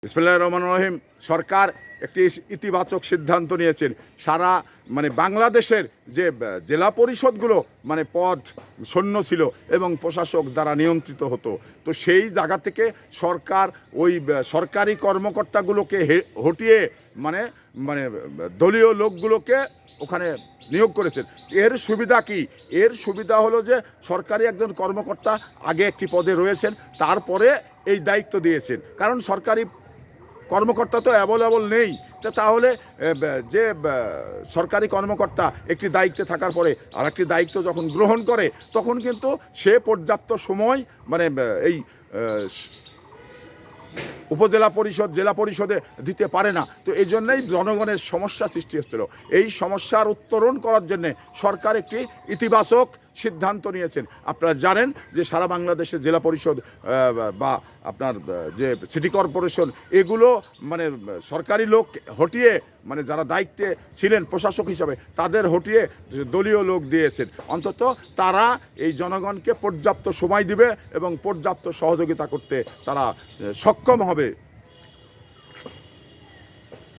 বিসমিল্লাহির রহমানির রহিম। সরকার একটি ইতিবাচক সিদ্ধান্ত নিয়েছেন। সারা বাংলাদেশের যে জেলা পরিষদগুলো পদ শূন্য ছিল এবং প্রশাসক দ্বারা নিয়ন্ত্রিত হতো, তো সেই জায়গা থেকে সরকার ওই সরকারি কর্মকর্তাগুলোকে হটিয়ে মানে মানে দলীয় লোকগুলোকে ওখানে নিয়োগ করেছেন। এর সুবিধা কি? এর সুবিধা হলো যে সরকারি একজন কর্মকর্তা আগে একটি পদে রয়েছেন, তারপরে এই দায়িত্ব দিয়েছেন। কারণ সরকারি কর্মকর্তা তো অ্যাভেলেবল নেই, তাহলে যে সরকারি কর্মকর্তা একটি দায়িত্বে থাকার পরে আর একটি দায়িত্ব যখন গ্রহণ করে, তখন কিন্তু সে পর্যাপ্ত সময় এই উপজেলা পরিষদ জেলা পরিষদে দিতে পারে না। তো এই জন্যই জনগণের সমস্যা সৃষ্টি হচ্ছিল। এই সমস্যার উত্তরণ করার জন্যে সরকার একটি ইতিবাচক সিদ্ধান্ত নিয়েছেন। আপনারা জানেন যে সারা বাংলাদেশে জেলা পরিষদ বা আপনার যে সিটি কর্পোরেশন, এগুলো সরকারি লোক হটিয়ে যারা দায়িত্বে ছিলেন প্রশাসক হিসাবে, তাদের হটিয়ে দলীয় লোক দিয়েছেন। অন্তত তারা এই জনগণকে পর্যাপ্ত সময় দিবে এবং পর্যাপ্ত সহযোগিতা করতে তারা সক্ষম হবে।